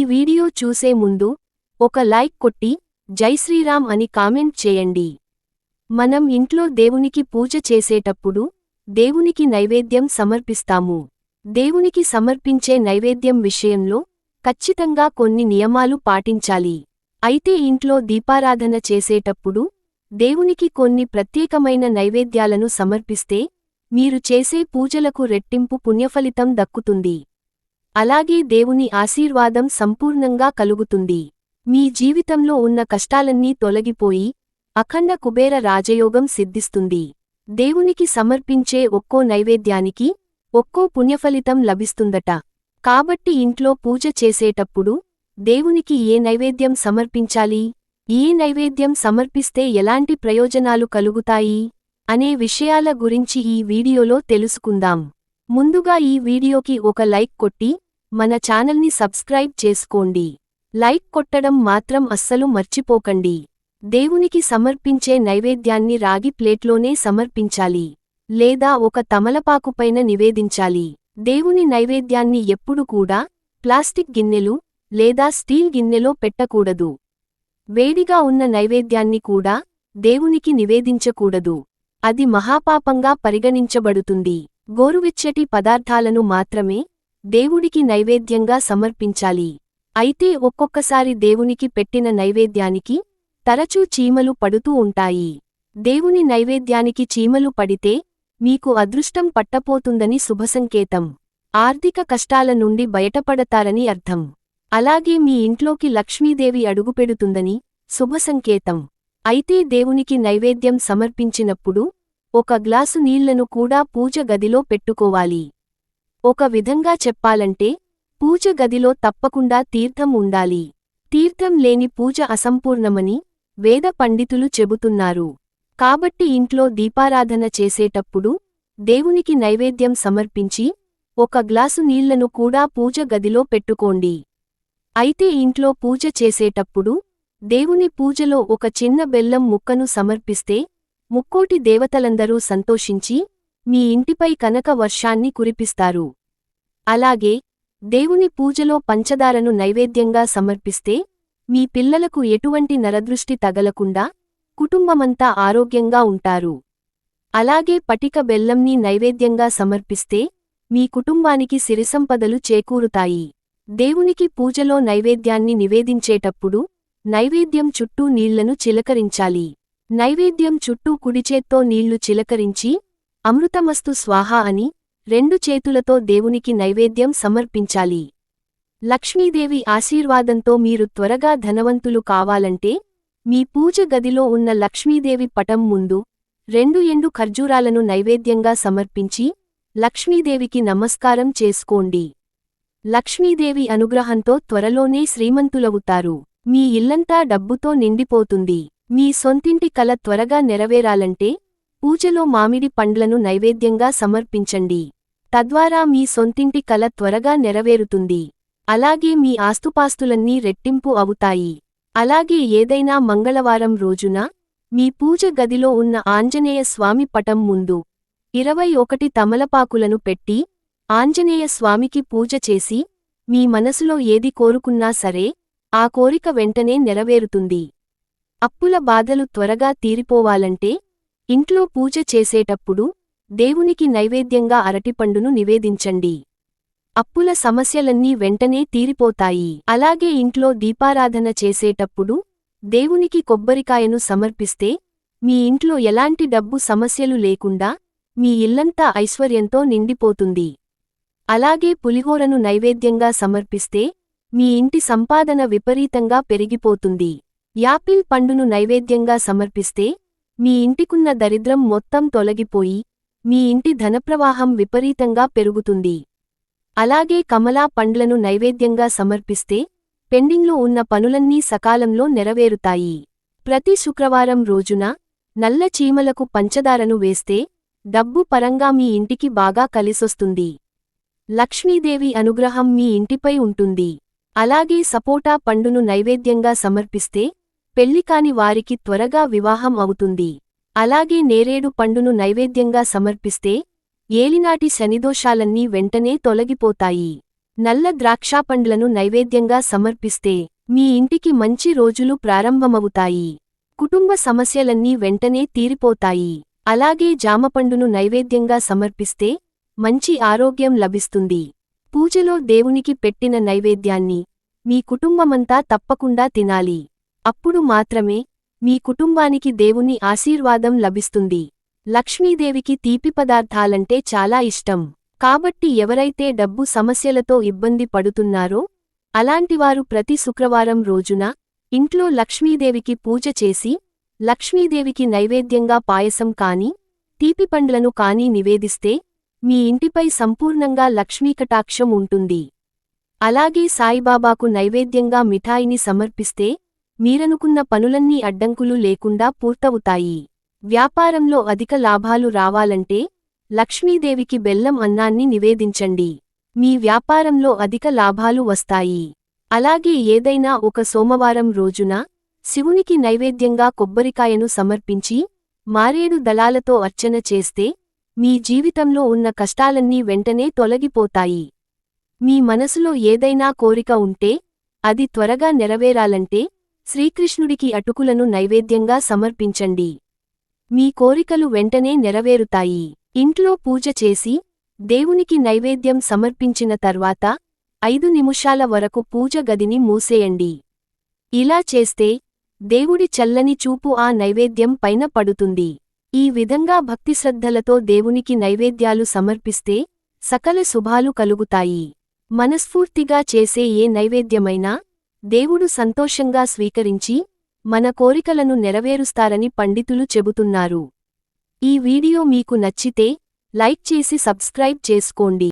Video చూసే ముందు ఒక లైక్ కొట్టి జై శ్రీరామ్ అని కామెంట్ చేయండి. మనం ఇంట్లో దేవునికి పూజ చేసేటప్పుడు దేవునికి నైవేద్యం సమర్పిస్తాము. దేవునికి సమర్పించే నైవేద్యం విషయంలో ఖచ్చితంగా కొన్ని నియమాలు పాటించాలి. అయితే ఇంట్లో దీపారాధన చేసేటప్పుడు దేవునికి కొన్ని ప్రత్యేకమైన నైవేద్యాలను సమర్పిస్తే మీరు చేసే పూజలకు రెట్టింపు పుణ్యఫలితం దక్కుతుంది. అలాగే దేవుని ఆశీర్వాదం సంపూర్ణంగా కలుగుతుంది. మీ జీవితంలో ఉన్న కష్టాలన్నీ తొలగిపోయి అఖండ కుబేర రాజయోగం సిద్ధిస్తుంది. దేవునికి సమర్పించే ఒక్కో నైవేద్యానికి ఒక్కో పుణ్యఫలితం లభిస్తుందట. కాబట్టి ఇంట్లో పూజ చేసేటప్పుడు దేవునికి ఏ నైవేద్యం సమర్పించాలి, ఏ నైవేద్యం సమర్పిస్తే ఎలాంటి ప్రయోజనాలు కలుగుతాయి అనే విషయాల గురించి ఈ వీడియోలో తెలుసుకుందాం. ముందుగా ఈ వీడియోకి ఒక లైక్ కొట్టి మన ఛానల్ని సబ్స్క్రైబ్ చేసుకోండి. లైక్ కొట్టడం మాత్రం అస్సలు మర్చిపోకండి. దేవునికి సమర్పించే నైవేద్యాన్ని రాగి ప్లేట్లోనే సమర్పించాలి, లేదా ఒక తమలపాకుపైన నివేదించాలి. దేవుని నైవేద్యాన్ని ఎప్పుడు కూడా ప్లాస్టిక్ గిన్నెలు లేదా స్టీల్ గిన్నెలో పెట్టకూడదు. వేడిగా ఉన్న నైవేద్యాన్ని కూడా దేవునికి నివేదించకూడదు. అది మహాపాపంగా పరిగణించబడుతుంది. గోరువెచ్చటి పదార్థాలను మాత్రమే దేవుడికి నైవేద్యంగా సమర్పించాలి. అయితే ఒక్కొక్కసారి దేవునికి పెట్టిన నైవేద్యానికి తరచూ చీమలు పడుతూ ఉంటాయి. దేవుని నైవేద్యానికి చీమలు పడితే మీకు అదృష్టం పట్టపోతుందని శుభసంకేతం. ఆర్థిక కష్టాల నుండి బయటపడతారని అర్థం. అలాగే మీ ఇంట్లోకి లక్ష్మీదేవి అడుగుపెడుతుందని శుభసంకేతం. అయితే దేవునికి నైవేద్యం సమర్పించినప్పుడు ఒక గ్లాసు నీళ్లను కూడా పూజ గదిలో పెట్టుకోవాలి. ఒక విధంగా చెప్పాలంటే పూజ గదిలో తప్పకుండా తీర్థం ఉండాలి. తీర్థం లేని పూజ అసంపూర్ణమని వేద పండితులు చెబుతున్నారు. కాబట్టి ఇంట్లో దీపారాధన చేసేటప్పుడు దేవునికి నైవేద్యం సమర్పించి ఒక గ్లాసు నీళ్లను కూడా పూజ గదిలో పెట్టుకోండి. అయితే ఇంట్లో పూజ చేసేటప్పుడు దేవుని పూజలో ఒక చిన్న బెల్లం ముక్కను సమర్పిస్తే ముక్కోటి దేవతలందరూ సంతోషించి మీ ఇంటిపై కనక వర్షాన్ని కురిపిస్తారు. అలాగే దేవుని పూజలో పంచదారను నైవేద్యంగా సమర్పిస్తే మీ పిల్లలకు ఎటువంటి నరదృష్టి తగలకుండా కుటుంబమంతా ఆరోగ్యంగా ఉంటారు. అలాగే పటిక బెల్లంని నైవేద్యంగా సమర్పిస్తే మీ కుటుంబానికి సిరిసంపదలు చేకూరుతాయి. దేవునికి పూజలో నైవేద్యాన్ని నివేదించేటప్పుడు నైవేద్యం చుట్టూ నీళ్లను చిలకరించాలి. నైవేద్యం చుట్టూ కుడిచేత్తో నీళ్లు చిలకరించి అమృతమస్తు స్వాహా అని 2 చేతులతో దేవునికి నైవేద్యం సమర్పించాలి. లక్ష్మీదేవి ఆశీర్వాదంతో మీరు త్వరగా ధనవంతులు కావాలంటే మీ పూజ గదిలో ఉన్న లక్ష్మీదేవి పటం ముందు 2 ఎండు ఖర్జూరాలను నైవేద్యంగా సమర్పించి లక్ష్మీదేవికి నమస్కారం చేసుకోండి. లక్ష్మీదేవి అనుగ్రహంతో త్వరలోనే శ్రీమంతులవుతారు. మీ ఇల్లంతా డబ్బుతో నిండిపోతుంది. మీ సొంతింటి కల త్వరగా నెరవేరాలంటే పూజలో మామిడి పండ్లను నైవేద్యంగా సమర్పించండి. తద్వారా మీ సొంతింటి కల త్వరగా నెరవేరుతుంది. అలాగే మీ ఆస్తుపాస్తులన్నీ రెట్టింపు అవుతాయి. అలాగే ఏదైనా మంగళవారం రోజున మీ పూజ గదిలో ఉన్న ఆంజనేయ స్వామి పటం ముందు 21 తమలపాకులను పెట్టి ఆంజనేయ స్వామికి పూజ చేసి మీ మనసులో ఏది కోరుకున్నా సరే ఆ కోరిక వెంటనే నెరవేరుతుంది. అప్పుల బాధలు త్వరగా తీరిపోవాలంటే ఇంట్లో పూజ చేసేటప్పుడు దేవునికి నైవేద్యంగా అరటిపండును నివేదించండి. అప్పుల సమస్యలన్నీ వెంటనే తీరిపోతాయి. అలాగే ఇంట్లో దీపారాధన చేసేటప్పుడు దేవునికి కొబ్బరికాయను సమర్పిస్తే మీ ఇంట్లో ఎలాంటి డబ్బు సమస్యలు లేకుండా మీ ఇల్లంతా ఐశ్వర్యంతో నిండిపోతుంది. అలాగే పులిహోరను నైవేద్యంగా సమర్పిస్తే మీ ఇంటి సంపాదన విపరీతంగా పెరిగిపోతుంది. యాపిల్ పండును నైవేద్యంగా సమర్పిస్తే మీ ఇంటికున్న దరిద్రం మొత్తం తొలగిపోయి మీ ఇంటి ధనప్రవాహం విపరీతంగా పెరుగుతుంది. అలాగే కమలా పండ్లను నైవేద్యంగా సమర్పిస్తే పెండింగ్లో ఉన్న పనులన్నీ సకాలంలో నెరవేరుతాయి. ప్రతి శుక్రవారం రోజున నల్ల చీమలకు పంచదారను వేస్తే డబ్బు పరంగా మీ ఇంటికి బాగా కలిసొస్తుంది. లక్ష్మీదేవి అనుగ్రహం మీ ఇంటిపై ఉంటుంది. అలాగే సపోటా పండును నైవేద్యంగా సమర్పిస్తే పెళ్లికాని వారికి త్వరగా వివాహం అవుతుంది. అలాగే నేరేడు పండును నైవేద్యంగా సమర్పిస్తే ఏలినాటి శనిదోషాలన్నీ వెంటనే తొలగిపోతాయి. నల్ల ద్రాక్షాపండ్లను నైవేద్యంగా సమర్పిస్తే మీ ఇంటికి మంచి రోజులు ప్రారంభమవుతాయి. కుటుంబ సమస్యలన్నీ వెంటనే తీరిపోతాయి. అలాగే జామపండును నైవేద్యంగా సమర్పిస్తే మంచి ఆరోగ్యం లభిస్తుంది. పూజలో దేవునికి పెట్టిన నైవేద్యాన్ని మీ కుటుంబమంతా తప్పకుండా తినాలి. అప్పుడు మాత్రమే మీ కుటుంబానికి దేవుని ఆశీర్వాదం లభిస్తుంది. లక్ష్మీదేవికి తీపి పదార్థాలంటే చాలా ఇష్టం. కాబట్టి ఎవరైతే డబ్బు సమస్యలతో ఇబ్బంది పడుతున్నారో అలాంటివారు ప్రతి శుక్రవారం రోజున ఇంట్లో లక్ష్మీదేవికి పూజ చేసి లక్ష్మీదేవికి నైవేద్యంగా పాయసం కాని తీపిపండ్లను కాని నివేదిస్తే మీ ఇంటిపై సంపూర్ణంగా లక్ష్మీకటాక్షం ఉంటుంది. అలాగే సాయిబాబాకు నైవేద్యంగా మిఠాయిని సమర్పిస్తే మీరనుకున్న పనులన్నీ అడ్డంకులు లేకుండా పూర్తవుతాయి. వ్యాపారంలో అధిక లాభాలు రావాలంటే లక్ష్మీదేవికి బెల్లం అన్నాన్ని నివేదించండి. మీ వ్యాపారంలో అధిక లాభాలు వస్తాయి. అలాగే ఏదైనా ఒక సోమవారం రోజున శివునికి నైవేద్యంగా కొబ్బరికాయను సమర్పించి మారేడు దళాలతో అర్చన చేస్తే మీ జీవితంలో ఉన్న కష్టాలన్నీ వెంటనే తొలగిపోతాయి. మీ మనసులో ఏదైనా కోరిక ఉంటే అది త్వరగా నెరవేరాలంటే శ్రీకృష్ణుడికి అటుకులను నైవేద్యంగా సమర్పించండి. మీ కోరికలు వెంటనే నెరవేరుతాయి. ఇంట్లో పూజ చేసి దేవునికి నైవేద్యం సమర్పించిన తర్వాత 5 నిమిషాల వరకు పూజ గదిని మూసేయండి. ఇలా చేస్తే దేవుడి చల్లని చూపు ఆ నైవేద్యం పైన పడుతుంది. ఈ విధంగా భక్తిశ్రద్ధలతో దేవునికి నైవేద్యాలు సమర్పిస్తే సకల శుభాలు కలుగుతాయి. మనస్ఫూర్తిగా చేసే ఏ నైవేద్యమైనా దేవుడు సంతోషంగా స్వీకరించి మన కోరికలను నెరవేరుస్తారని పండితులు చెబుతున్నారు. ఈ వీడియో మీకు నచ్చితే లైక్ చేసి సబ్స్క్రైబ్ చేసుకోండి.